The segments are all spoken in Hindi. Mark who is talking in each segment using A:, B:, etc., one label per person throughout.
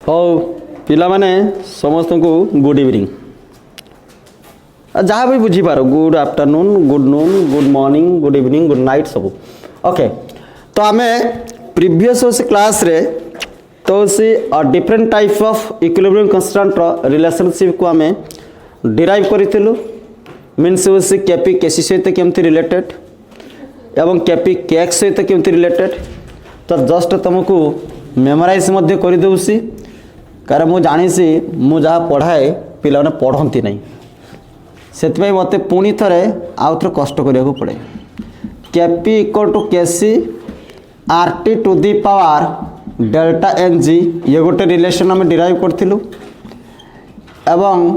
A: हो पिला माने समस्त को गुड इवनिंग जहाँ भी बुझीपार good afternoon good noon good morning good evening good night सब ओके। तो आम प्रीवियस क्लास रे तो different type of equilibrium constant relationship को आम डिराइव करूँ मीन्स से केपी केसी सहित केमती रिलेटेड एवं केपी केक्स सहित केमती रिलेटेड। तो जस्ट तुमको मेमोराइज कर दूसरी कारण मुझे जानी मु जहाँ पढ़ाए पिला पढ़ती नहीं से मत पुणी थे आउ थे कष्ट करने पड़े। KP equal to KC R T to the power delta N G ये गोटे रिलेशन आम डिराइव करूँ एवं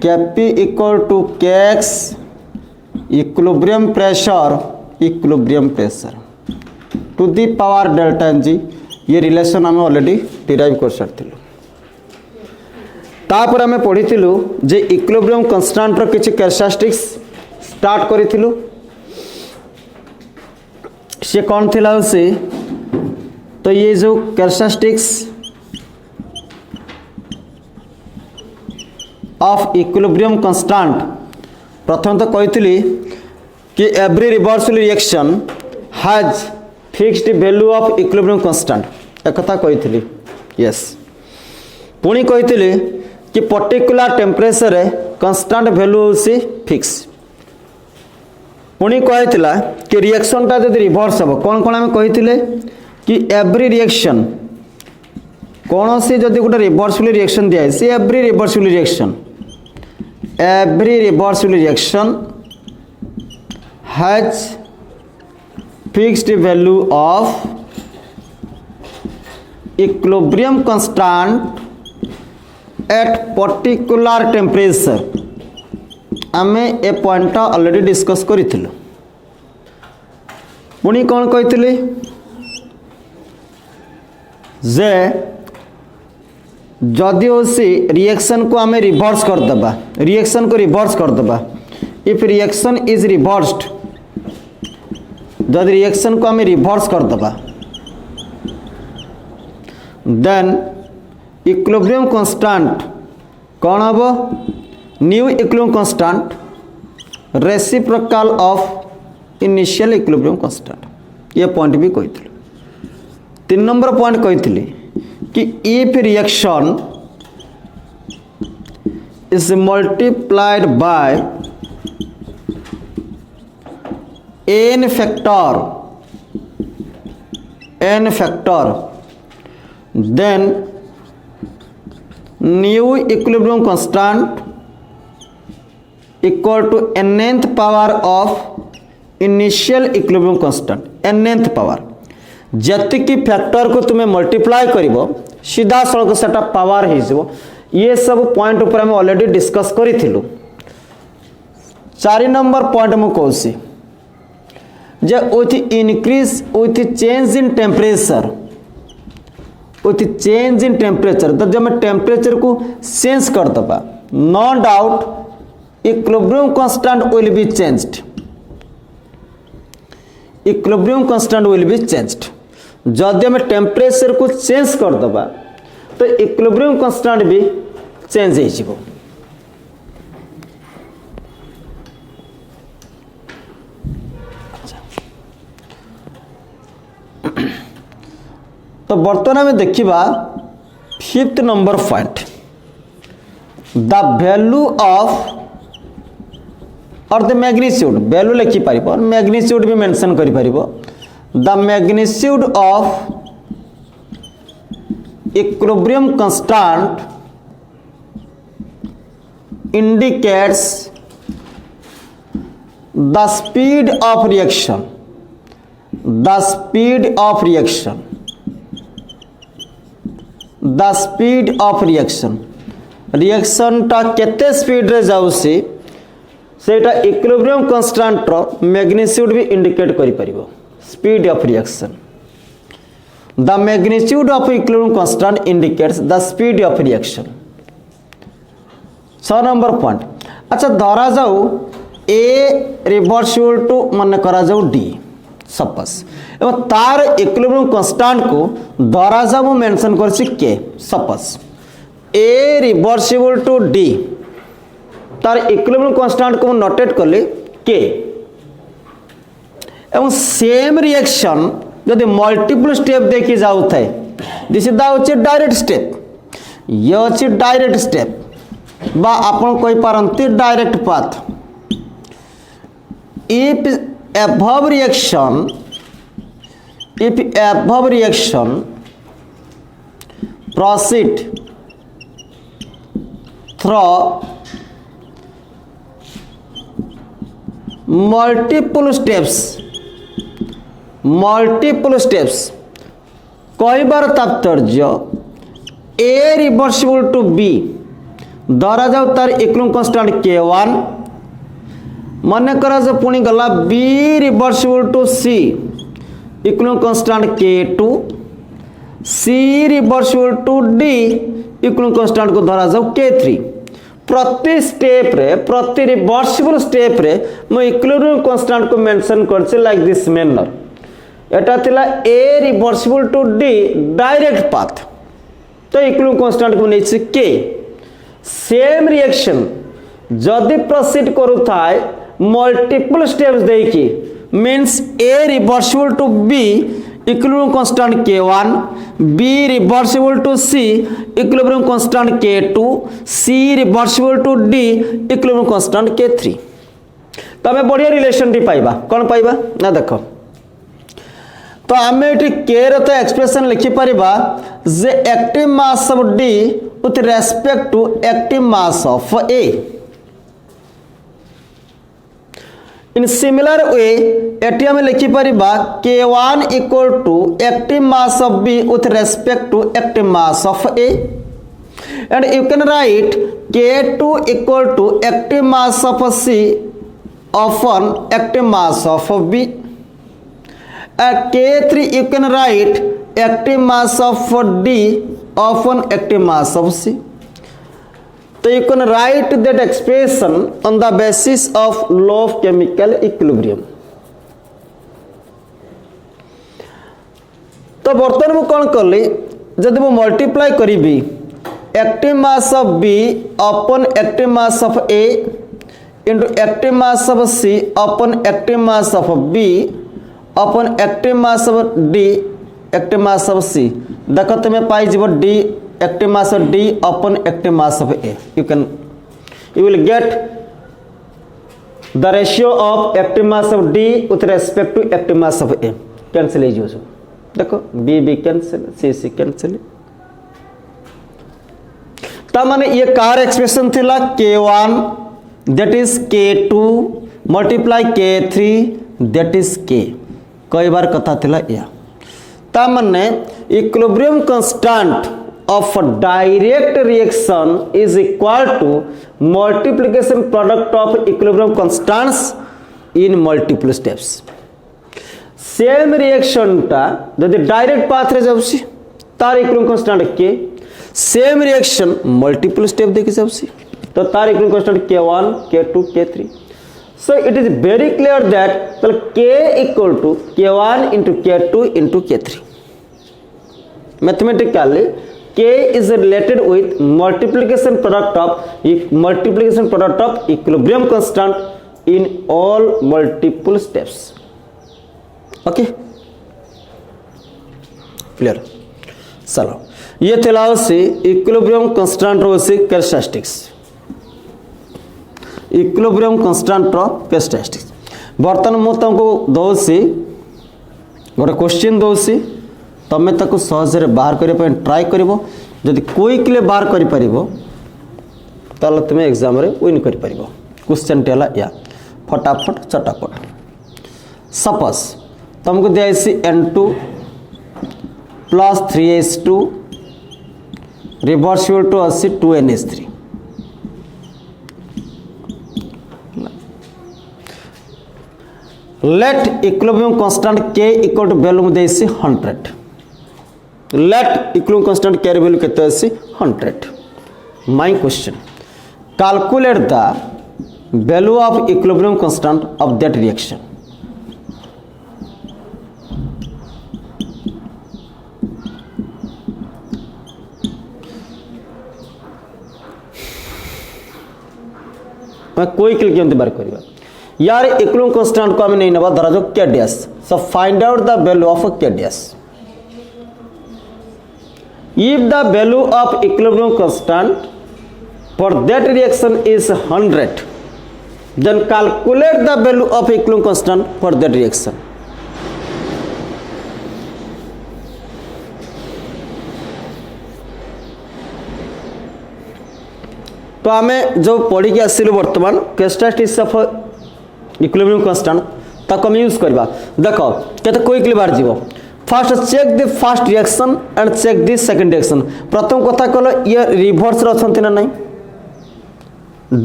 A: KP equal to KX equilibrium pressure to the power delta N G ये रिलेशन आम ऑलरेडी डिराइव कर सारी। तापर आम पढ़ीलु जे इक्विलिब्रियम कांस्टेंट रो किछि कैरेक्टरिस्टिक्स स्टार्ट करिथिलु से कौन थिला से तो ये जो कैरेक्टरिस्टिक्स ऑफ इक्विलिब्रियम कांस्टेंट प्रथम तो कही कि every reversible reaction has fixed value of equilibrium constant एक कथा कही यस पुणी कही कि पर्टिकुलर टेम्परेचर कांस्टेंट वैल्यू से फिक्स पुणी कहला कि रिएक्शन टा जब रिवर्स हम कौन कौन आम कही कि एवरी रिएक्शन कौन सी जदि गोटे रिवर्सिबल रिएक्शन दिए see every reversible reaction has fixed value of equilibrium constant at particular temperature आम ए पॉइंट ऑलरेडी डिस्कस करिथिलु। पुणी कौन कही जे जदि सी रिएक्शन को आम रिवर्स करदे रिएक्शन को रिवर्स करदे इफ रिएक्शन इज रिवर्स्ड जदि रिएक्शन को आम रिवर्स करदे देन इक्विलिब्रियम कांस्टेंट कौन हम new equilibrium constant reciprocal of initial equilibrium constant ये पॉइंट भी कही। 3 नंबर पॉइंट कही कि if reaction is multiplied by n factor then new equilibrium constant equal to nth power of initial equilibrium constant nth power जति की फैक्टर को तुम्हें मल्टीप्लाई करिवो सीधा सड़क सेटा पावर हो ये सब पॉइंट ऊपर हम ऑलरेडी डिस्कस करिथिलु। 4 नंबर पॉइंट मु कहूसी जे with increase with change in temperature तो जब मैं टेम्परेचर को चेंज कर दबा no doubt equilibrium constant will be changed जदि हम टेम्परेचर को चेंज कर दबा तो इक्विलिब्रियम कांस्टेंट भी चेंज हो जिवो। तो बर्तमान में देखिबा 5th number point the value of और द मैग्नीट्यूड वैल्यू लिखि पारिबो और मैग्नीट्यूड भी मेंशन करि पारिबो the magnitude of equilibrium constant indicates the speed of reaction reaction टा केते स्पीड रे जाउसी सेटा इक्विलिब्रियम कांस्टेंट रो मैग्नीट्यूड भी इंडिकेट करि परिबो speed of reaction the magnitude of equilibrium constant indicates the speed of reaction. 6 number point अच्छा धरा जाऊ ए रिवर्सिबल टू मन करा जाऊ डी सपोज एवं तार इक्विलिब्रियम कांस्टेंट को धरा जा मु मेंशन करछि के suppose a reversible to D तार इक्विलिब्रियम कांस्टेंट को नोटेट करले के एवं सेम रिएक्शन जदि मल्टीपल स्टेप देखि जाउ थाए this is the direct step ये अछि डायरेक्ट स्टेप बा आपण कहि पारंती direct path if above reaction proceed through multiple steps कहबार तात्पर्य ए रिवर्सिबल टू बी धरा जाऊ तार इक्विलिब्रियम कांस्टेंट K1 मन करा जो पुणी गला B reversible to C equilibrium constant K2 C reversible to D equilibrium constant को धरा जाऊ K3 प्रति स्टेप रे प्रति रिवर्सिबल स्टेप रे मो इक्विलिब्रियम कांस्टेंट को मेंशन करछे लाइक दिस मैनर एटा थिला A reversible to D direct path तो इक्विलिब्रियम कांस्टेंट को नै छै K सेम रिएक्शन जदि प्रोसीड करू थाए मल्टीपल स्टेप्स देखी means A reversible to B equilibrium constant K1 B reversible to C equilibrium constant K2 C reversible to D equilibrium constant K3 तबे बढ़िया रिलेशन टी पाइबा कोन पाइबा ना देखो तो आमे एटी K रे तो एक्सप्रेशन लिखि परिबा जे active mass of D with respect to active mass of A in similar way एटी हमें लिखि परिबा K1 equal to active mass of B with respect to active mass of A and you can write K2 equal to active mass of C upon active mass of B at K3 you can write active mass of D upon active mass of C. So you can write that expression on the basis of law of chemical equilibrium. तो बर्तमान मु कौन कली जब मु मल्टीप्लाई करी active mass of B upon active mass of A into active mass of C upon active mass of B upon active mass of D active mass of C देखो तुम्हें पाई जीव D active mass of D upon active mass of A you will get the ratio of active mass of D with respect to active mass of A cancel है जो देखो B कैंसिल C कैंसिल ता माने ये कार एक्सप्रेशन थिला K1 that is K2 multiply K3 that is K कई बार कथा थिला या ता माने equilibrium constant of direct reaction is equal to multiplication product of equilibrium constants in multiple steps same reaction ता यदि डायरेक्ट पाथ रे जाउसी तार इक्विलिब्रियम कांस्टेंट के सेम रिएक्शन मल्टीपल स्टेप देखि जाउसी तो तार equilibrium constant K1 K2 K3 so it is very clear that K equal to K1 into K2 into K3 mathematically K is related with multiplication product of equilibrium constant in all multiple steps okay clear चलो ये थिला से इक्विलिब्रियम कांस्टेंट रो से कैरेक्टरिस्टिक्स इक्विलिब्रियम कांस्टेंट रो कैरेक्टरिस्टिक्स बर्तन मु तुमको दोसी गोटे क्वेश्चन दोसी तमे ताको सहज रे बाहर करे पे ट्राई करबो जदि क्विकली बाहर करि परिबो ताले तुमे एग्जाम रे विन करि परिबो क्वेश्चन टेला या फटाफट चटापट सपोज तुमको दियासी N2 plus 3H2 reversible to अस्सी 2NH3 let equilibrium constant K equal to value देसी 100 let equilibrium constant K value केते अस्सी 100 my question calculate the value of equilibrium constant of that reaction कोई किल केमती बाहर करबा यार इक्विलिब्रियम कांस्टेंट को हम नहीं नबा धरा जो के dash so find out the value of के dash if the value of equilibrium constant for that reaction is 100 then calculate the value of equilibrium constant for that reaction तो आम जो पढ़ी की आसिलु वर्तमान कैरेक्टरिस्टिक्स ऑफ इक्विलिब्रियम कांस्टेंट ताको हम यूज करबा देखो केते कोई क्लियर बाहर जीवो first check the first reaction and check the second reaction प्रथम कथा कहलो ये रिवर्स रे अछंती ना नहीं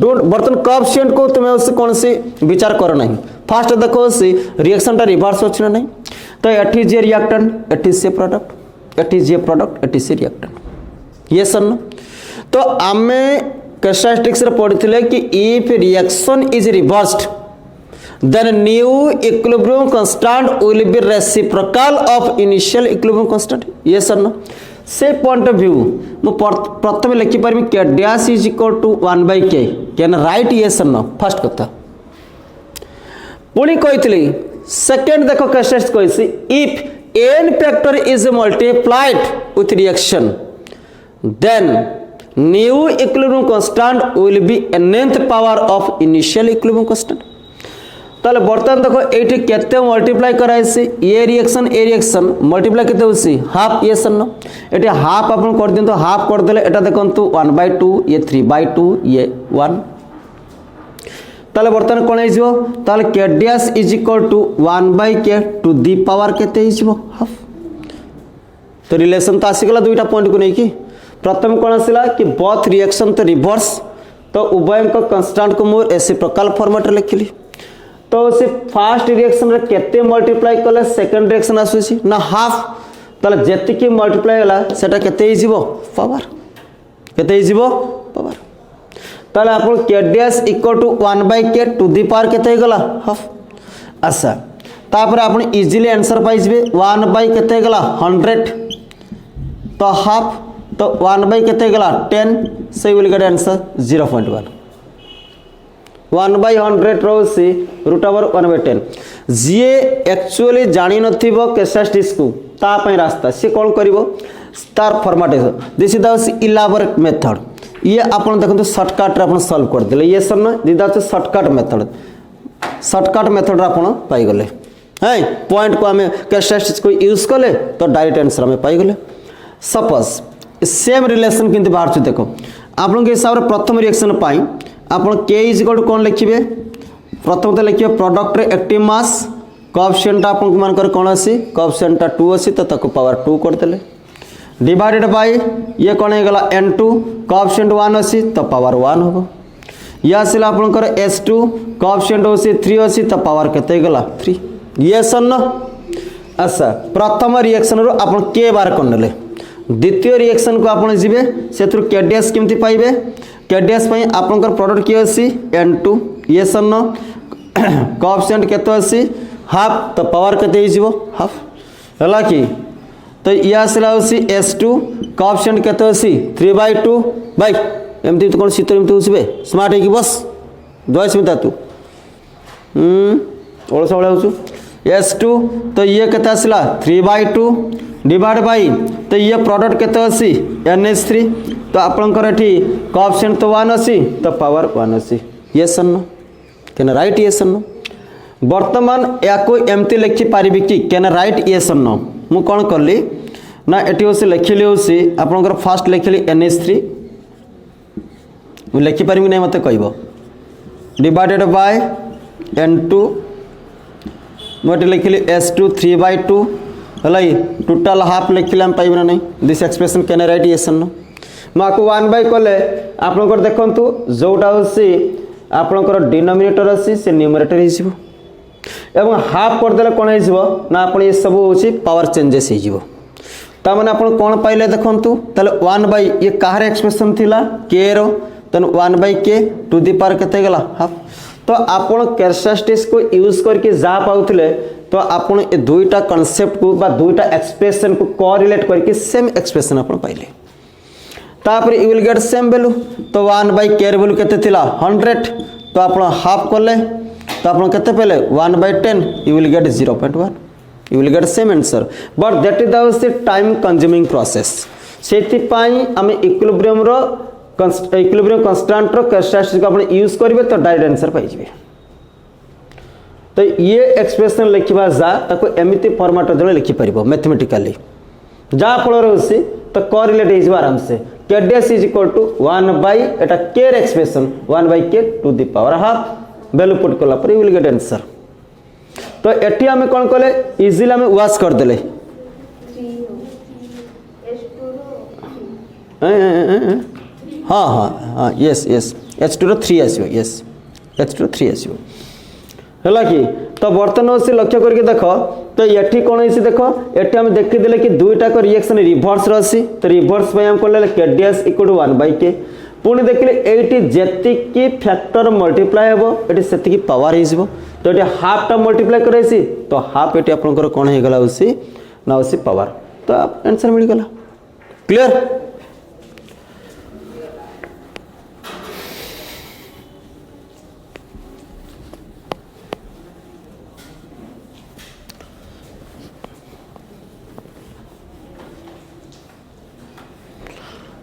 A: डोंट बर्तन कोएफिशिएंट को तुम उस कौन सी विचार करो नहीं फास्ट देखो सी रिएक्शन टा रिवर्स अछि ना नहीं तो एटी जे रिएक्टेंट एटी से प्रोडक्ट एटी जे प्रोडक्ट एटी से रिएक्टेंट ये सन तो आमे कैरेक्टरिस्टिक्स रे पढ़िथिले कि if reaction is reversed then new equilibrium constant will be reciprocal of initial equilibrium constant yes or no से point of view मु प्रथम लिखि permit k dash is equal to 1 by k can write yes or no first कथा पुणी कहितली सेकंड देखो characteristics कहिसी if n factor is multiplied with reaction then new equilibrium constant will be nth power of initial equilibrium constant ताले बर्तमान देखो एठी केते मल्टीप्लाई कराइसी ए रिएक्शन मल्टीप्लाई केते होसी हाफ ये सन एठी हाफ अपन कर दियंतो हाफ कर देले एटा देखंतु 1/2 ये 3/2 ये 1 ताले बर्तमान कोन हिजो ताले k dash is equal to 1/k to the power केते हिजो हाफ तो रिलेशन तो आसी गला दुईटा पॉइंट को नै कि प्रथम कोन आसिला कि बोथ रिएक्शन तो रिवर्स तो उभय को कांस्टेंट को मोर रेसिप्रोकल फॉर्मेट रे लिखली तो से फास्ट रिएक्शन रे केते मल्टीप्लाई कले सेकंड रिएक्शन आसुसी ना हाफ तले जेति की मल्टीप्लाई होला सेटा केते हि जीवो पावर केते हि जीवो पावर तले आपण k dash equal to 1/k to the power केते गला हाफ अच्छा तापर आपण इजीली आंसर पाइ जबे 1/ केते गला 100 तो हाफ तो 1/ केते गला 10 से विल गेट आंसर 0.1 1/100 रोसी √1/10 जी एक्चुअली जानी नथिबो कैरेक्टरिस्टिक्स को ता पय रास्ता से कोन करिवो star format this is the elaborate method ये आपण देखंतु शॉर्टकट रे आपण सॉल्व कर देले ये सन दिदा छ शॉर्टकट मेथड रे आपण पाई गले है पॉइंट को हमें कैरेक्टरिस्टिक्स को यूज करले तो डायरेक्ट आंसर हमें पाई गले सपोज सेम रिलेशन किंतु बाहर छ देखो आपण के हिसाब रे प्रथम रिएक्शन पाई आपण k इज इक्वल टू कोन लिखिबे प्रथम तो लिखिबे प्रोडक्ट रे एक्टिव मास कोएफिशिएंट आपण को मान कर कोन आसी कोएफिशिएंट 2 आसी तो तको पावर 2 कर देले डिवाइडेड बाय ये कोन हे गला n2 कोएफिशिएंट 1 आसी तो पावर 1 होबो या आसिला आपण कर s2 कोएफिशिएंट होसी 3 आसी तो पावर केते गला 3 यस न अच्छा प्रथम रिएक्शन रो आपण k बार करनले द्वितीय रिएक्शन को आपण जिबे सेतु k डैश केमति पाइबे k डैश पई आपनकर प्रोडक्ट की आसी n2 ये सन कोएफिशिएंट केते आसी हाफ तो पावर केते हिजबो हाफ हला कि तो ये आसला आसी s2 कोएफिशिएंट केते आसी 3/2 बाय एमती तो कोन सितर एमती होसबे स्मार्ट है कि बस दोय स्मिता तू ओळसा ओळा होसु s2 तो ये केते आसला 3/2 डिवाइड बाय तो ये प्रोडक्ट केते आसी nh3 तो आपनकर एठी कोएफिशिएंट तो 1 आसी तो पावर 1 आसी yes no can right yes no वर्तमान या को एमती लिखि पारिबि कि कैन राइट यस नो मु कोन करली ना एठी होसी लिखिली होसी आपनकर फर्स्ट लिखिली nh3 मु लिखि पारिबि नै मते कहबो डिवाइडेड बाय n2 मोटे लिखिली s2 3/2 हलाई टोटल हाफ लिखिले हम पाइबना नै this expression can right yes no माको 1/, कले आपनकर देखंतु जोटा होसी आपनकर डिनोमिनेटर आसी से न्यूमरेटर हिसिबो एवं हाफ कर देले कोन हिसिबो ना आपण ये सब होसी पावर चेंजेस हिजिबो ता माने आपण कोन पाइले देखंतु तले 1/, ये काहर एक्सप्रेशन थिला k रो तन 1/k टू दी पावर केते गला हाफ तो आपण कैरेक्टरिस्टिक्स को यूज करके जा पाउथिले तो आपण ए दुईटा कांसेप्ट को बा दुईटा एक्सप्रेशन को कोरिलेट करके सेम एक्सप्रेशन आपण पाइले तापर you will get same value तो 1/k वैल्यू केते थिला 100 तो आप हाफ कले तो आप केते पेले 1/10 you will gate 0.1 you will get same answer but that is the time consuming process सेति पाई आमे इक्विलिब्रियम रो इक्विलिब्रियम कांस्टेंट रो कैरेक्टरिस्टिक आपण यूज करिवे तो डायरेक्ट आंसर पाई जिवे तो ये एक्सप्रेशन लिखा जा ताको एमिति फॉर्मेट जने लिखि परिबो मैथमेटिकली जा फल होसी तो कोरिलेट हो आराम से के डैश इज इक्वल टू 1 एटा केर expression 1/k to the power half value put कला पर यू विल गेट आंसर तो एटी हमें कौन कले इजीली हमें वाश कर देले हाँ हाँ हाँ यस यस H2 3 आसो यस H2 3 आसो है कि तो बर्तमान से लक्ष्य करके देख तो ये कौन है देख ये आम देखीदे कि दुईटा रिएक्शन रिभर्स रही तो रिभर्स आम कले के डैश इक्वल टू 1/k पुणी देखिले ये जी फैक्टर मल्टीप्लाई हम ये से पावर हो तो ये हाफ टा मल्टीप्लाई कराई तो हाफ ये आपंकर कौन हो गला ना पावर तो आंसर मिलगला क्लियर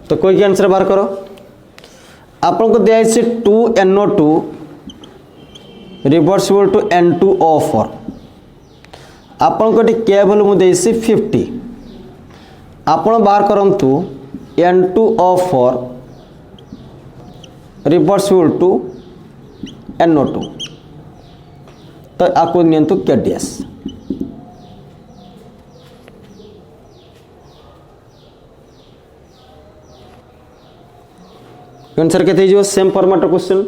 A: तो कोई आंसर बाहर करो आपन को दिया 2NO2 रिवर्सिबल टू N2O4 आपन को के वैल्यू मुझे 50 आपन बाहर करंतु N2O4 रिवर्सिबल टू NO2 तो आपको नियंतु के डैश आंसर के जो सेम फॉर्मेट क्वेश्चन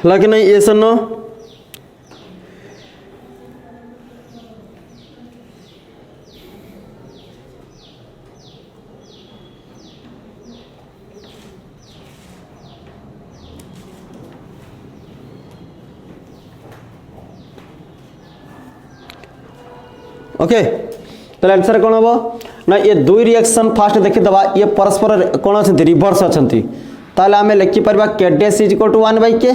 A: कि नहीं ये सनो ओके तो आंसर कौन हम ना ये दुई रिएक्शन फास्ट देखीदबा ये परस्पर कौन अच्छा रिभर्स अच्छा ताले आम लिखिपर के dash is equal to 1/k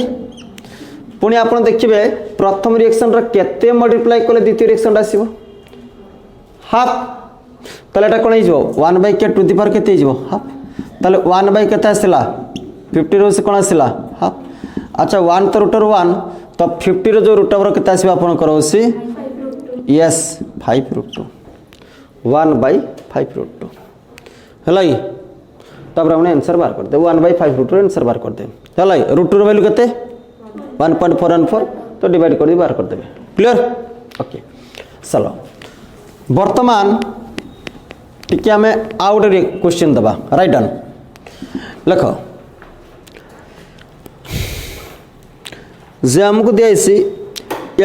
A: पुणी आप देखिए प्रथम रिएक्शन केते मल्टीप्लाई कले द्वितीय रिएक्शन आसो हाफ ताले कौन हो 1/k टू दी पावर केते हो हाफ ताले 1/k आसला 50 रो से कौन आसला हाफ अच्छा 1 तो रूटर 1 तो 50 रो जो रूटर केते आसो आपन करो सी यस 5√2 1/5√2 है तब हमने आंसर बाहर कर दे 1/5√2 आंसर बाहर कर दे है √2 वैल्यू केते 1.414 तो डिवाइड कर बाहर कर देबे क्लियर ओके चलो वर्तमान टिके हमें आउट क्वेश्चन दबा राइट डाउन लिख जे हमको दिया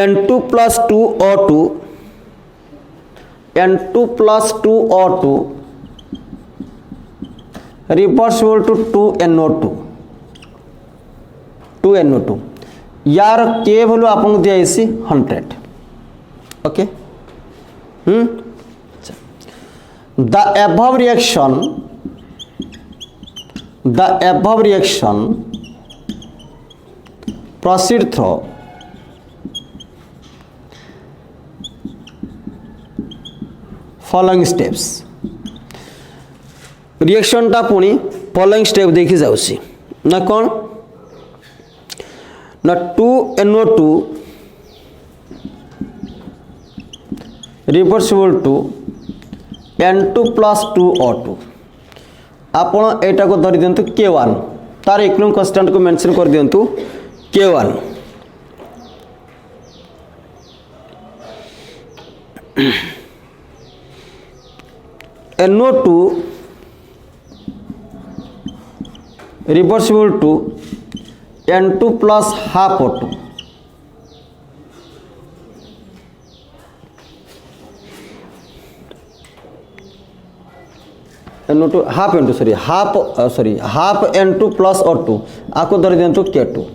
A: N2 + 2O2 N2 + 2O2 reversible to 2NO2 यार के वैल्यू आपको दिया 100 okay the above reaction proceed through following steps reaction टा पुणी फॉलोइंग स्टेप देखी जाउसी ना कौन ना 2NO2 reversible to N2 + 2O2 आपण एटा को धरि दियंतु K1 तार इक्विलिब्रियम कांस्टेंट को मेंशन कर दियंतु K1 NO2 reversible to N2 plus half O2 N2 half N2 half N2 plus O2 आपको धर दिंतु K2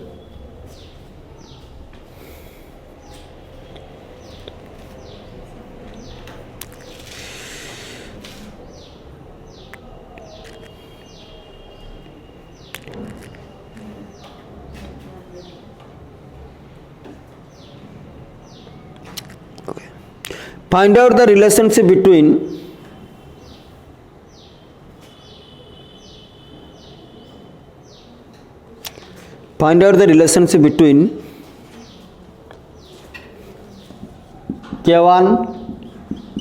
A: Find out the relationship between K1,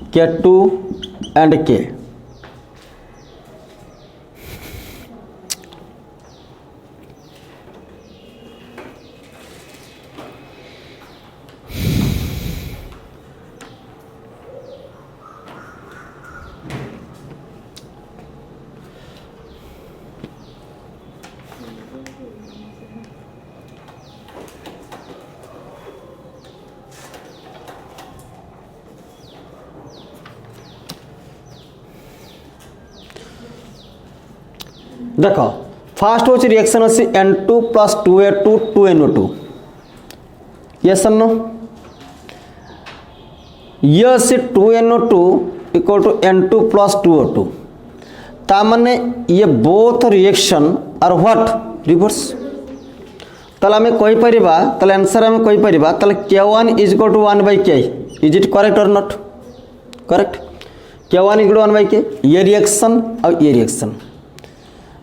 A: K2 and K. देखो फास्ट हूँ रिएक्शन अच्छी N2 plus 2A2 2NO2 yes no ये अच्छी 2NO2 equal to N2 plus 2O2 तामने ये both reaction are what reverse ताले हमें कोई परिबा ताले आंसर हमें कोई परिबा ताले K1 is equal to 1 by K is it correct or not correct K1 is equal to 1 by K ये रिएक्शन और ये रिएक्शन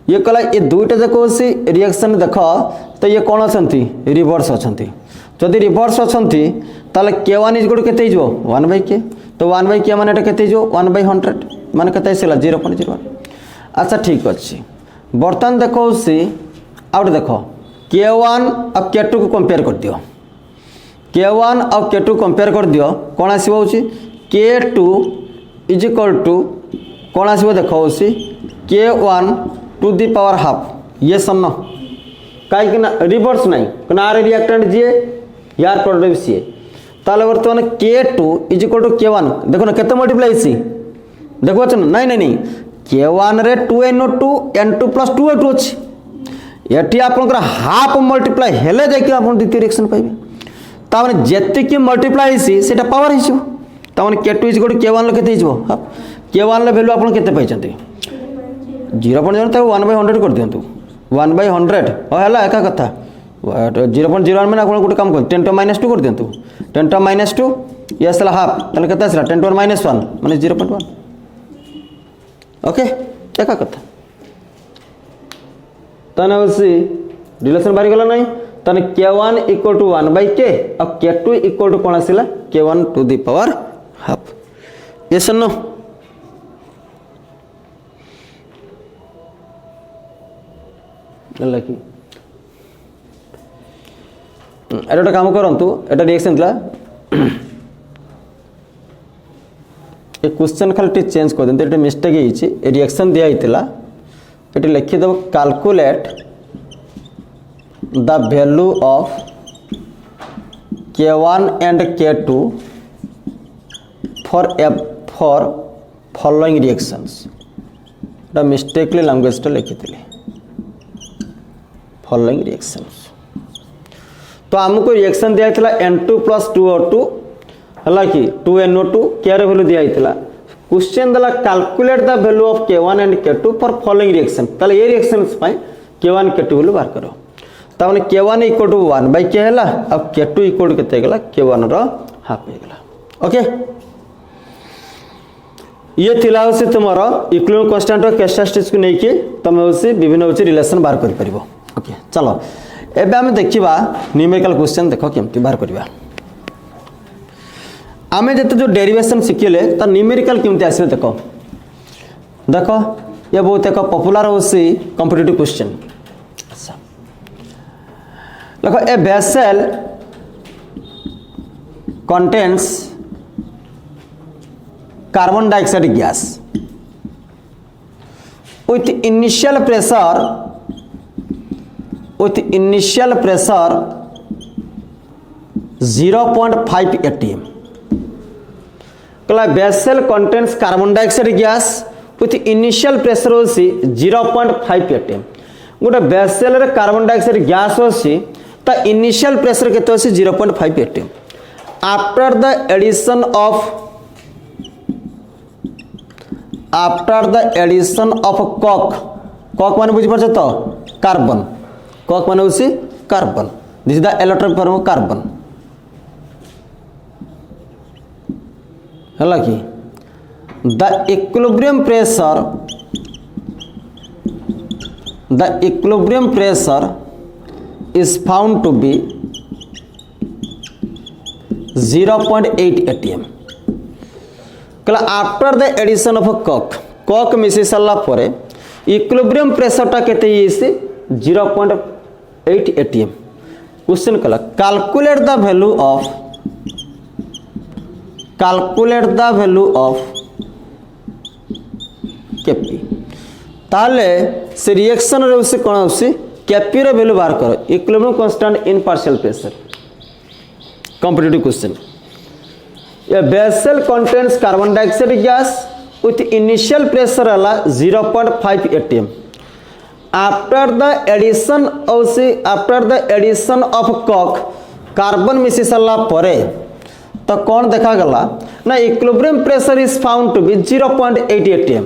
A: ये कला ये दुईटा जाक रिएक्शन देख तो ये कौन अच्छा रिवर्स अच्छा जदि रिवर्स अच्छा ताले K1 इज गुड के 1 by K तो 1 by K मान 1 by 100 मान के 0.01 अच्छा ठीक अच्छे बर्तमान देख आउट देख K1 और K2 को कंपेयर कर दियो K1 और K2 कंपेयर कर दियो कौन आसो K2 इज इक्वल टू कौन आसो देख K1 to the power half ये सन्न कहीं रिवर्स नहीं आर रिएक्टेंट जी यार प्रोडक्ट सी ताले बर्तमान K2 is equal to K1 देखो ना केते मल्टीप्लाई सी देखो अच्छा नहीं नहीं K1 रे 2NO2 N2 plus 2O2 अच्छी ये आपंकर हाफ मल्टीप्लाई हेले जाकि आप द्वितीय रिएक्शन पाइबे ताने जेतिकी मल्टीप्लाई सी सेटा पावर हिसो ताने K2 is equal to K1 केते हिसो हाफ K1 ले वैल्यू आपन केते पाइचंती 0.0 तक 1 by 100 कर दिंतु 1 by 100 है एका कथा 0.01 मैंने आप गोटे काम कर 10 to -2 कर दिंतु 10 to -2 ये आसला हाफ ताले केते आसला 10 to -1 माने 0.1 ओके एका कथा ताने होसी रिलेशन बारी गला नहीं ताने K1 equal to 1 by K और K2 इक्वल टू कौन आसला K1 to the power half ये सुनो कि एटा काम करंतु एटा रिएक्शन थला ए क्वेश्चन खाली चेंज कर देते एटा मिस्टेक हिची ए रिएक्शन दिया हितला एटा लिखि दब calculate the value of K1 and K2 for following reactions Etah mistakenly language टा लिखितली फॉलोइंग रिएक्शंस तो आमको रिएक्शन दिया था N2 plus 2O2 है कि 2NO2 क्या वैल्यू दिया था क्वेश्चन दला calculate the value of K1 and K2 for following reaction ताले ये रिएक्शंस पाए K1 K2 वैल्यू बाहर करो ताने K1 equal to 1 by K हैला अब K2 इक्वल टू केते गेला K1 रो हाफ हे गेला ओके ये थिला होसी तुमरो इक्विलिब्रियम कांस्टेंट रो कैरेक्टरिस्टिक्स को नेकी तमे होसी विभिन्न होसी रिलेशन बाहर कर परिबो ओके चलो एबे हम देखिबा न्यूमेरिकल क्वेश्चन देखो केमती बाहर करबा आमे जते जो डेरिवेशन सिखिले त न्यूमेरिकल केमती आसीबे देखो देखो ये बहुत एक पॉपुलर होसी कॉम्पिटिटिव क्वेश्चन अच्छा देखो a vessel contains carbon dioxide gas with initial pressure with initial pressure 0.5 atm कहला vessel contains carbon dioxide gas with initial pressure होसी 0.5 atm गोटे vessel रे carbon dioxide gas होसी ता initial pressure केते होसी 0.5 atm after the addition of coke माने बुझी परछ तो कार्बन coke माने होसी carbon this is the electronic form of carbon हला कि the equilibrium pressure is found to be 0.8 atm कहला after the addition of coke मिसी साला परे इक्विलिब्रियम प्रेशर टा केते येसी 0.8 atm क्वेश्चन कहला calculate the value of KP ताले से रिएक्शन रे उसे कोन होसी केपी रे वैल्यू बाहर करो equilibrium constant in partial pressure competitive question A vessel contains carbon dioxide gas with initial pressure 0.5 atm. After the addition of coke, carbon मिसी साला परे तो कौन देखा गला ना equilibrium pressure is found to be 0.8 atm.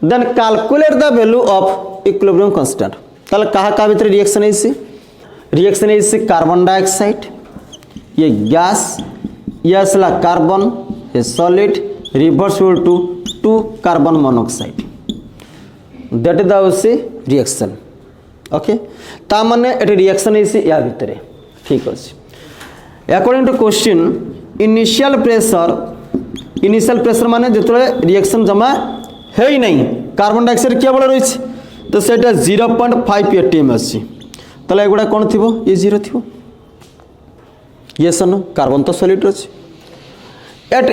A: Then calculate the value of equilibrium constant. ताले कहाँ भीतर रिएक्शन है इसी कार्बन डाइऑक्साइड ये गैस यह असला carbon a solid reversible to carbon monoxide that is the reaction okay ता माने एटी रिएक्शन इसी या भीतर ठीक अछि according to question initial pressure माने जेतले रिएक्शन जमा है ही नहीं कार्बन डाइऑक्साइड केवल रही तो सेटा 0.5 atm अछि तले एगुडा कोन थिबो ये 0 थिबो ये सन कार्बन तो सॉलिड अछि एट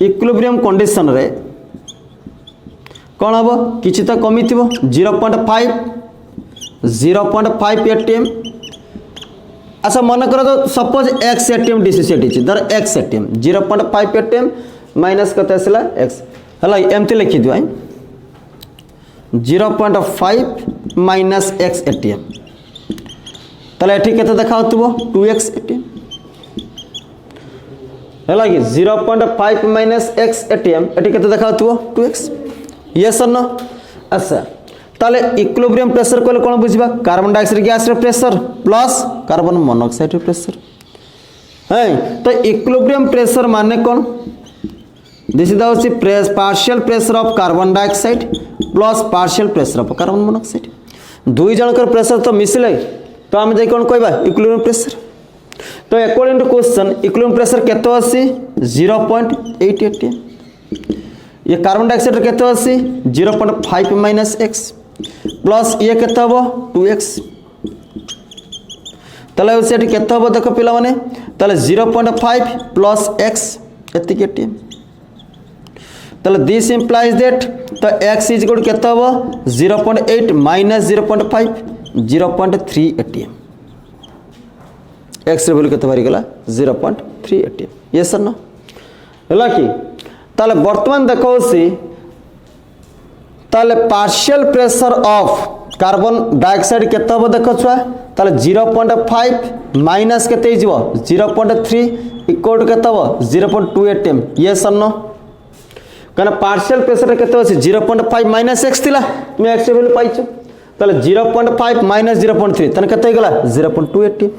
A: इक्विलिब्रियम कंडीशन रे कौन हम किछि तो कमी थिबो 0.5 atm अच्छा मन कर तो सपोज x atm डिसोसिएट अछि धर x atm 0.5 atm माइनस कते असला x हला एमती लिखि दियो 0.5 माइनस x atm तले एठी केते देखाउतबो 2x atm हला कि 0.5 माइनस x atm एठी केते देखाउतबो 2x यस और नो अच्छा तले इक्विलिब्रियम प्रेशर कोले कोन बुझिबा कार्बन डाइऑक्साइड गैस रे प्रेशर प्लस कार्बन मोनोऑक्साइड रे प्रेशर है तो इक्विलिब्रियम प्रेशर माने कोन this is the partial pressure of carbon dioxide plus partial pressure of carbon monoxide दुई जनकर प्रेशर तो मिसले तो आम जाई कौन कहबा इक्विलिब्रियम प्रेशर तो according to question equilibrium pressure केतो अछि 0.8 atm ये कार्बन डाइऑक्साइड केतो अछि 0.5 माइनस x प्लस ये केतो हो 2x तले उसे केतो हो देखो पिला माने तले 0.5 प्लस x एतिक atm तले दिस इंप्लाइज दैट तो x इज इक्वल केतो हो 0.8 माइनस 0.5 0.3 atm x रे वैल्यू केते बारी गला 0.3 atm यस सर नो हला कि ताले वर्तमान देखो सी ताले partial pressure of carbon dioxide केते हो देखो छुआ ताले 0.5 माइनस केते हिजबो 0.3 इक्वल टू केते हो 0.2 atm यस सर नो कना पार्शियल प्रेशर केते अछि 0.5 माइनस x थिला मैं x रे वैल्यू पाइछु ताले 0.5 माइनस 0.3 तने केते गला 0.2 atm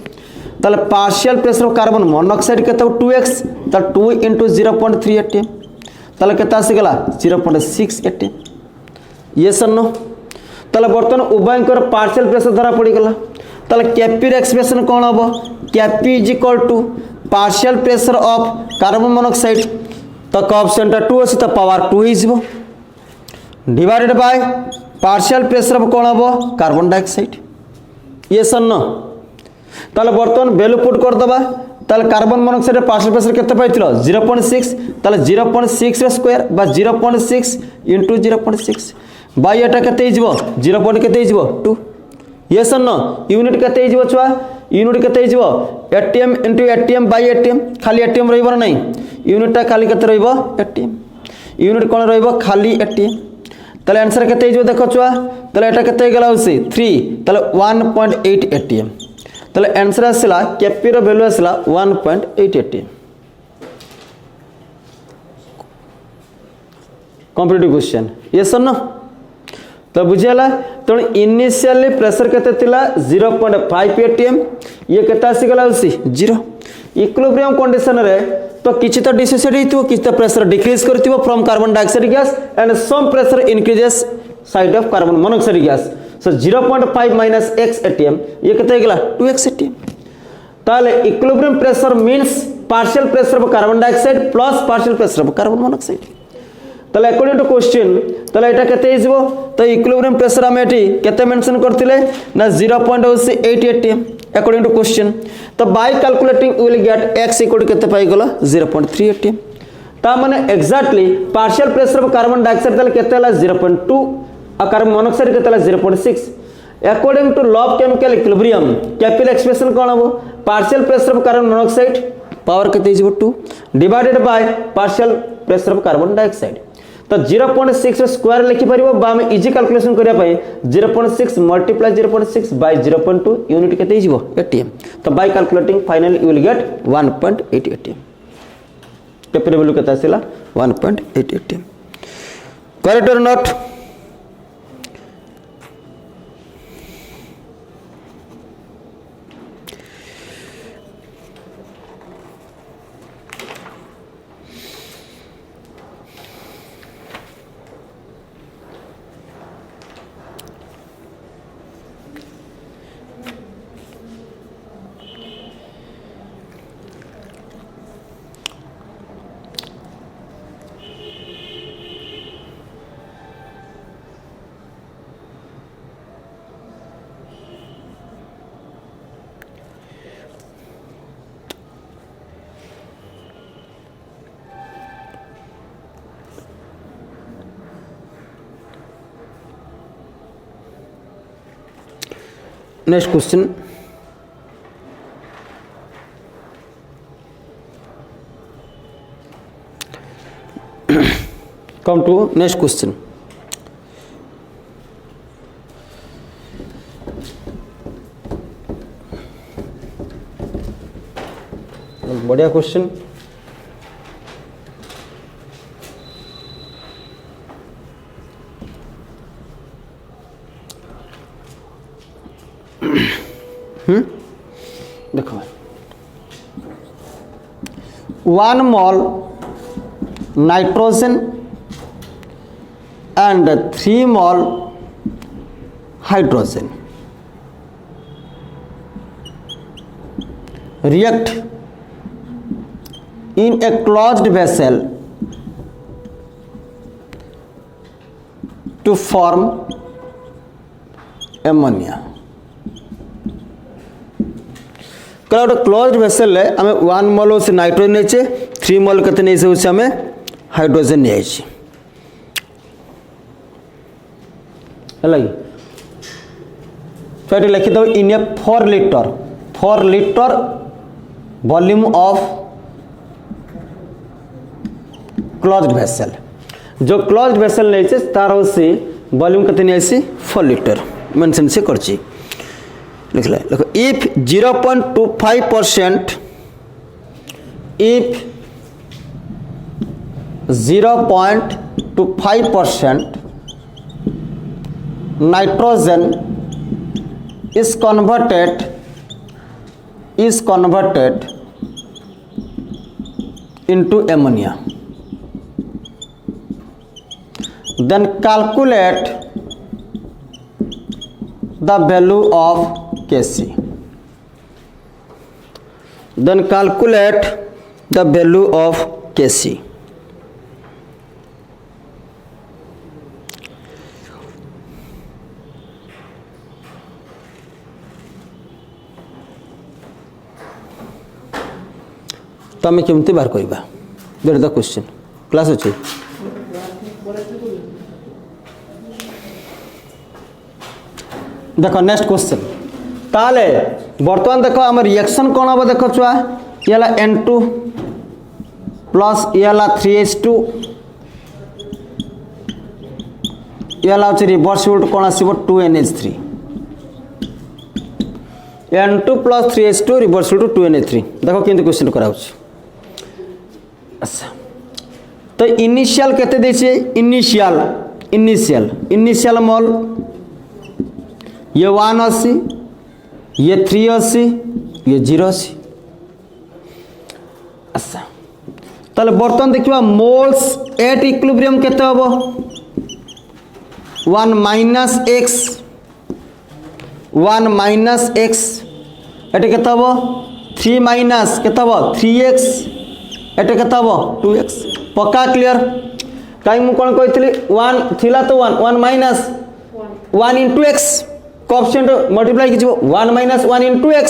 A: ताले partial pressure of carbon monoxide केते 2x ता 2 into 0.3 atm ताले केते आसी गला 0.6 atm यस और नो ताले बर्तन उभयंकर पार्शियल प्रेशर धरा पड़ी गला ताले केपी रे एक्सप्रेशन कोन हबो Kp is equal to partial pressure of carbon monoxide तो कोएफिशिएंट 2 अछि तो पावर 2 हिजबो divided by partial pressure of कोन हबो कार्बन डाइऑक्साइड यस और नो ताले बर्तन वैल्यू पुट कर दबा ताले कार्बन मोनोऑक्साइड रे पार्शियल प्रेशर केते पाइथिलो 0.6 ताले 0.6 रे स्क्वायर बा 0.6 into 0.6 बाय एटा केते हिजबो 0 पॉइंट केते हिजबो 2 यस और नो यूनिट केते हिजबो छुआ यूनिट केते हिजबो ATM into ATM by ATM खाली एटीएम रहइबो नै यूनिटटा खाली केते रहइबो एटीएम यूनिट कोन रहइबो खाली एटीएम ताले आंसर केते हिजबो देखो छुआ ताले एटा केते गेला होसी 3 ताले 1.8 एटीएम ताले आंसर आसला केपी रो वैल्यू आसला 1.8 एटीएम कॉम्पिटिटिव क्वेश्चन यस और नो तो बुझेला तो इनिशियली प्रेशर केते थिला 0.5 एटीएम ये केते आसी गला होसी 0 इक्विलिब्रियम कंडीशन रे तो किछि तो डिसोसिएट हितो किछि तो प्रेशर डिक्रीज करथिबो from carbon dioxide gas and some pressure increases side of carbon monoxide gas so 0.5 minus x ATM ये केते गेला 2x एटीएम ताले equilibrium pressure means partial pressure of carbon dioxide plus partial pressure of carbon monoxide ताले अकॉर्डिंग टू क्वेश्चन ताले एटा केते हिजबो तो इक्विलिब्रियम प्रेशर हम एटी केते मेंशन करथिले ना 0.8 एटीएम अकॉर्डिंग टू क्वेश्चन तो by calculating we will get x equal to केते पाई गला 0.3 एटीएम ता माने exactly partial pressure of carbon dioxide ताले केते हला 0.2 और कार्बन मोनोऑक्साइड केते हला 0.6 according to law of chemical equilibrium capital expression कोन हो partial pressure of carbon monoxide power केते हिजबो 2 divided by partial pressure of carbon dioxide तो 0.6 स्क्वायर लिखि परिबो बा हम इजी कैलकुलेशन करिया पई 0.6 मल्टीप्लाई 0.6 बाय 0.2 यूनिट केते हिजबो एटीएम तो by calculating finally you will gate 1.8 ATM KP value केते आसिला 1.8 एटीएम करेक्ट और not next question come to next question बढ़िया क्वेश्चन देखो 1 mol nitrogen and 3 mol hydrogen react in a closed vessel to form ammonia. कल क्लोज्ड वेसल आम 1 मोल से नाइट्रोजन नहीं 3 मोल के नहीं आम हाइड्रोजन नहीं तो ये लिखिद इन ए 4 litre volume of closed vessel जो क्लोज्ड वेसल नहीं तार से वॉल्यूम के नहीं 4 लीटर मेंशन से कर लिख if 0.25% if 0.25% nitrogen is converted into ammonia, then calculate the value of Kc. Then calculate the value of Kc. तो आम केमती बाहर करवा that is the question class अच्छे देखो नेक्स्ट क्वेश्चन ताले बर्तमान देखो आम रिएक्शन कौन हम देख छुआ ये N2 प्लस ये 3H2 ये हूँ रिवर्सिबल कौन आसो 2NH3 N2 plus 3H2 reversible to 2NH3 देखो केमती क्वेश्चन करा अच्छा तो इनिशियल केते देछे इनिशियल मोल ये 180 ये 380 ये 080 अच्छा ताले बर्तमान देखिबा मोल्स एट इक्विलिब्रियम केते हबो 1 माइनस x एटे केते हबो 3 माइनस केते हबो 3x एटे केते हबो 2x पक्का क्लियर कहीं मु कोन कहतली 1 थिला तो 1 minus 1 into x coefficient multiply किछो 1 minus 1 into x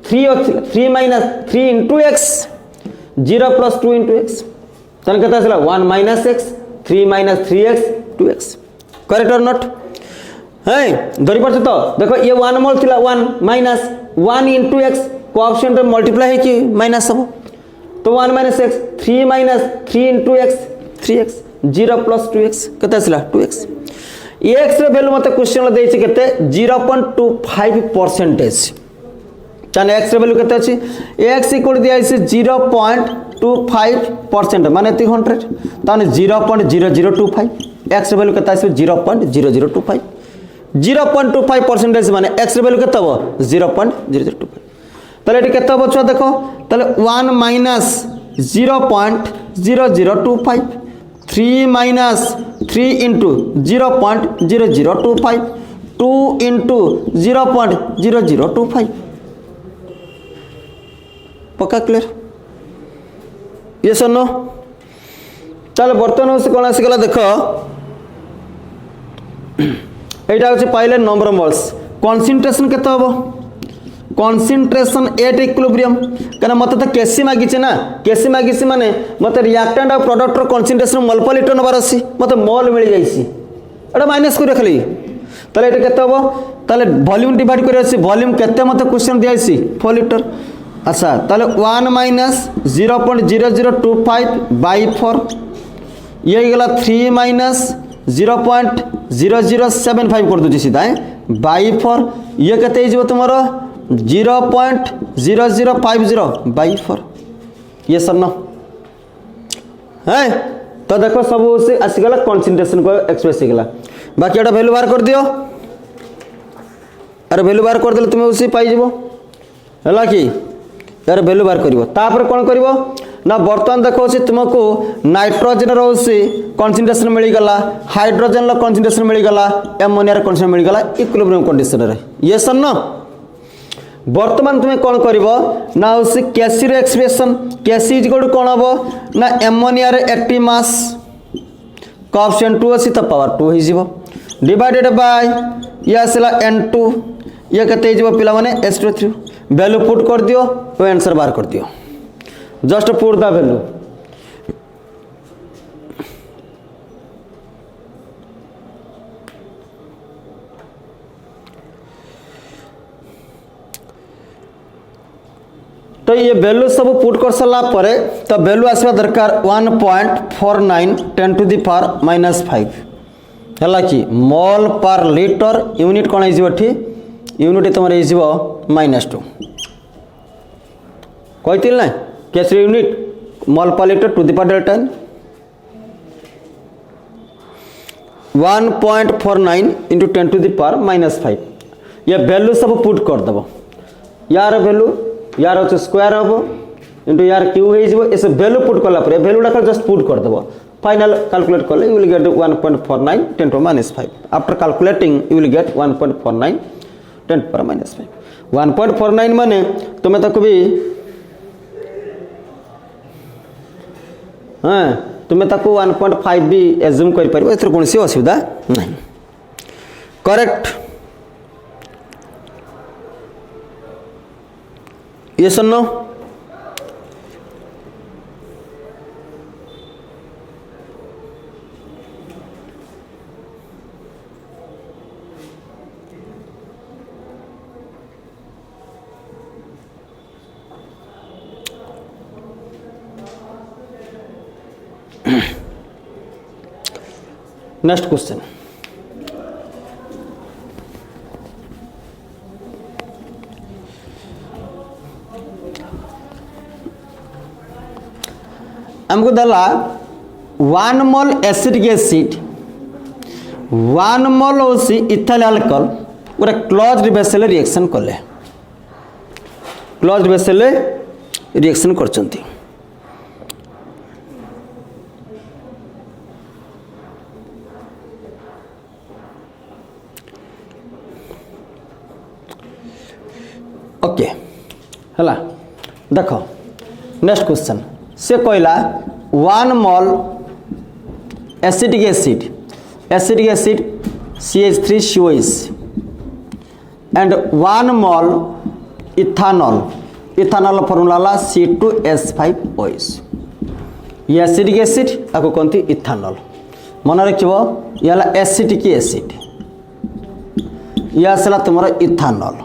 A: 3 minus 3 into x 0 plus 2 into x तन केता आसला 1 minus x 3 minus 3x 2x correct और नॉट है धरि परछ तो देखो ये 1 मोल थिला 1 minus 1 into x coefficient multiply है कि माइनस सब तो 1 minus x 3 minus 3 into x 3x 0 plus 2x केते आसला 2x x रे वैल्यू मते क्वेश्चन देछि केते 0.25% ताने x रे वैल्यू केते अछि x इक्वल दिया अछि 0.25% माने 100 ताने 0.0025 x रे वैल्यू केते आछि 0.0025 0.25% माने x रे वैल्यू केते हो 0.0025 ताले एटी केते हो छुआ देखो ताले 1 माइनस 0.0025 3 माइनस 3 into 0.0025 2 into 0.0025 पक्का क्लियर ये सुनो चलो बर्तमान से कौन आसीगला देख यहाँ हूँ पाइले नंबर मोल्स कॉन्सेंट्रेशन केते हबो कॉन्सेंट्रेशन एट इक्विलिब्रियम कहना मत तो केसी मागिचे ना केसी मागिसी माने मत रिएक्टेंट और प्रोडक्ट रो कॉन्सेंट्रेशन मोल लिटर नबार अछि मत मोल मिल जाइसी एटा माइनस कर खाली ताले एटा केते हबो ताले वॉल्यूम डिवाइड कर अछि वॉल्यूम केते मत क्वेश्चन दियाइसी 4 लिटर अच्छा ताले 1 माइनस 0.0025 बाय 4 ये गला 3 माइनस 0.0075 कर दो सीधा बाय 4 ये केते हिजबो तुम्हारो 0.0050 बाई 4 ये सर न है तो देखो सब से आसीगला कॉन्सेंट्रेशन को एक्सप्रेस होगला बाकी एटा वैल्यू बार कर दियो अरे वैल्यू बार कर देले तुम उसी पाई जीवो हला कि यार वैल्यू बार करिवो तापर कोन करिवो ना वर्तमान देखो से तुमको नाइट्रोजन रो से कॉन्सेंट्रेशन मिली गला हाइड्रोजन लो कॉन्सेंट्रेशन मिली गला एमोनिया रो कॉन्सेंट्रेशन मिली गला इक्विलिब्रियम कंडीशन रे ये सर न वर्तमान तुम्हें कौन कर ना उसी केसी रो expression Kc is equal to कौन हम ना एमोनिया रे 80 मास कोएफिशिएंट 2 अछि त पावर 2 हो जिवो डिवाइडेड बाय ये आसला N2 ये केते जिवो पिला माने S2 वैल्यू पुट कर दियो तो आंसर बाहर कर दियो जस्ट पुट द वैल्यू तो ये वैल्यू सब पुट कर सारा परे तो वैल्यू आसवा दरकार 1.49 10 to the power -5 है कि मोल पर लिटर यूनिट कौन हो यूनिट तुम हो -2 कही ना कैसे unit mole per litre to the power delta 1.49 into 10 to the power -5 ये वैल्यू सब पुट कर दब यार वैल्यू यार हो स्क्वायर हम इंटू यार क्यू हो वैल्यू पुट कला वैल्यू डाक जस्ट पुट कर दब फाइनल कैलकुलेट कले you will gate 1.49 10 to -5 after calculating you will gate 1.49 10 to -5 1.49 माने तुम्हें तक भी हाँ तुम्हें तक 1.5 भी एज्यूम कर पार एथर कौन असुविधा नहीं करेक्ट ये सुनो नेक्स्ट क्वेश्चन, हमको दला 1 मोल एसिडिक एसिड 1 मोल होसी इथाइल अल्कोहल गोटे क्लोज्ड वेसल रिएक्शन कले, क्लोज्ड वेसल रिएक्शन करचंती। ओके हला देख नेक्स्ट क्वेश्चन से कहला 1 mole acidic acid CH3COS and 1 mole ethanol formula ला C2H5OS। ये एसिडिक एसिड आपको कहते इथानॉल, मन रखियो ये एसिडिक एसिड, ये आसला तुम ethanol.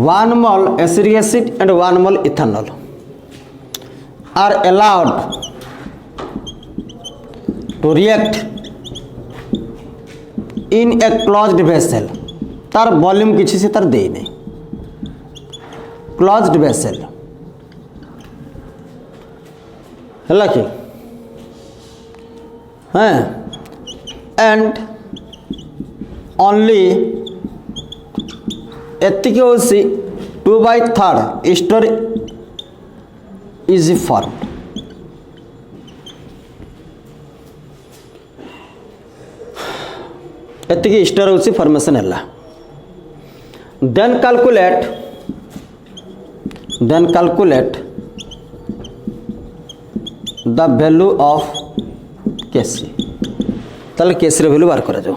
A: 1 mole acidic acid and 1 mole ethanol are allowed to react in a closed vessel। तार वॉल्यूम किसी से तार दे नहीं, क्लोज्ड वेसल है कि हैं, एंड ओनली एतिक होसी 2/3 ईस्टर इज फॉर्म। एतिक ईस्टर होसी फॉर्मेशन है। Then calculate the value of Kc. ताले केसी रे वैल्यू बार करा जाओ।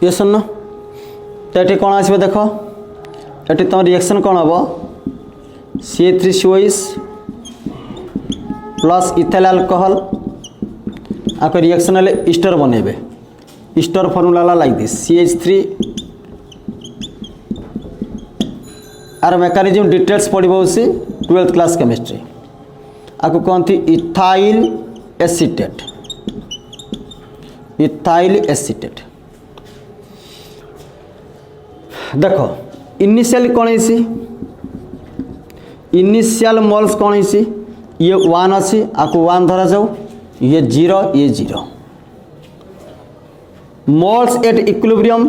A: ये सुन तो ये कौन आसो देख, ये तुम रिएक्शन कौन हम CH3COS प्लस इथाइल अल्कोहल आपको रिएक्शन हेल्ले ईस्टर बनइबे। Ester formula like this CH3 आर मेकानिज्म डिटेल्स पढ़ो सी 12th क्लास केमिस्ट्री। आपको कहती इथाइल एसीटेट, इथाइल एसीटेट। देखो इनिशियल कौन है, इनिशियल मोल्स कौन है, ये 1 अच्छी आपको 1 धरा जाऊ, ये 0 ये 0। Moles at equilibrium,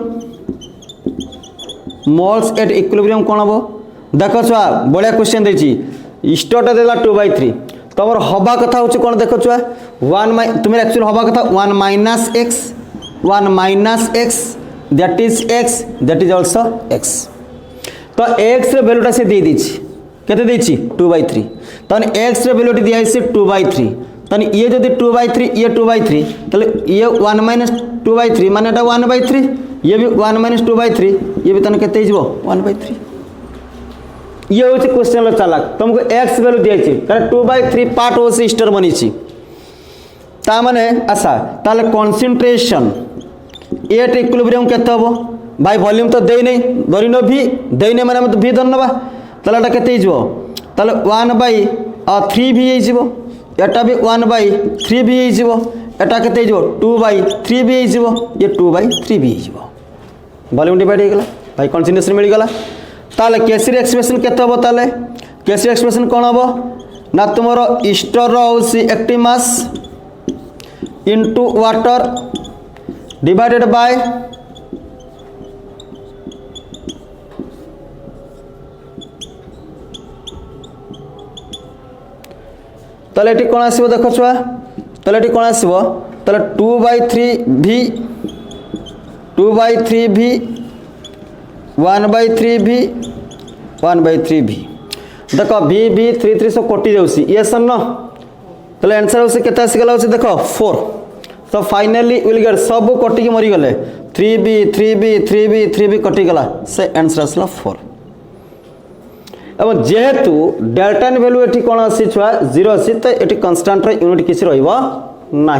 A: moles at equilibrium कौन हम देख छुआ बढ़िया क्वेश्चन देती। स्टोरटा देला 2/3 तुम हवा कथा हूँ कौन देख छुआ 1 तुम एक्चुअल हवा कथा 1 minus x that is x that is also x। तो x रे वैल्यूटा से दे दीची केते देची 2/3 तन x रे वैल्यूटी दिया है 2/3 तन ये जदि 2/3 ये 2/3 तले ये 1 माइनस 2/3 माने एटा 1/3 ये भी 1 माइनस 2/3 ये भी तन केते हिजबो 1/3। ये होची क्वेश्चन लो चालाक तुमको x वैल्यू दिया है कारण 2/3 पार्ट हो से स्टर बनीची ता माने आसा ताले कंसंट्रेशन एट इक्विलिब्रियम केते हबो भाई वॉल्यूम तो देई नै धरिनो भी देई नै माने हम तो भी धरनबा ताले एटा केते हिजबो ताले 1/3 भी हिजबो एटा भी 1/3 भी हिजबो एटा केते हिजबो 2/3 भी हिजबो ये 2/3 भी हिजबो वॉल्यूम डिवाइड हो गला भाई कंसंट्रेशन मिल गला। ताले केसी एक्सप्रेशन केते हबो ताले केसी एक्सप्रेशन कोन हबो ना तुमरो स्टर होसी active mass into water divided by ताले एटी कोन आसीबो देखो छुआ ताले एटी कोन आसीबो ताले 2/3 भी 1/3 भी 1/3 भी देखो भी 3 सब कटि जाउसी ये सन न ताले आंसर होसी केते आसी गला होसी देखो 4। तो फाइनली विल गेट सब कटि के मरी गले 3b कटि गला से आंसर आसला 4। एवं जेहेतु डेल्टा एन वैल्यू एटी कौन अच्छी छुआ 0 अच्छी तो ये कन्स्टाट यूनिट किसी रहा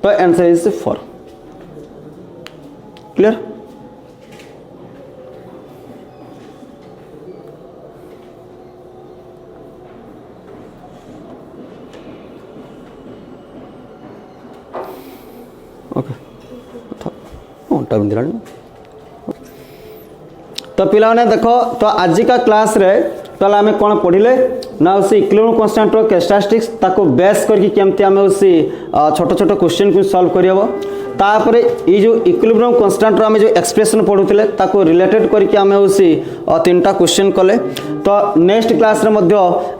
A: तो answer is 4 clear. Okay time दिलानी तो पिलाने देखो तो आजिका क्लास रे तो आम कौन पढ़ले ना उसी इक्विलिब्रियम कांस्टेंट रो कैरेक्टरिस्टिक्स ताको बेस करके केमती आम उसी छोट छोट क्वेश्चन को सॉल्व करहब तापर ये जो इक्विलिब्रियम कांस्टेंट रो आम जो एक्सप्रेशन पढ़ुले ताको रिलेटेड करके आम उसी 3टा क्वेश्चन कले तो नेक्स्ट क्लास रे मध्य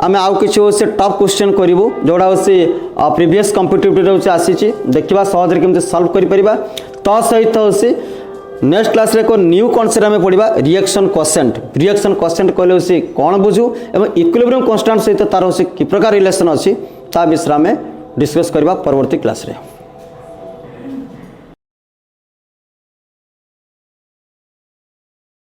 A: आम आउ किसी उसी टफ क्वेश्चन करूँ जोड़ा उसी प्रीवियस कॉम्पिटिटिव आसी देखा सहज केमती सॉल्व करिपरिबा तो सहित उसी नेक्स्ट क्लास रे को न्यू कॉन्सेप्ट आम पढ़ा रिएक्शन कोसेंट कहले उसी कौन बुझू एवं इक्विलिब्रियम कांस्टेंट सहित तार उसी कि प्रकार रिलेशन अच्छी ता विषय में डिस्कस करवा परवर्ती क्लास रे।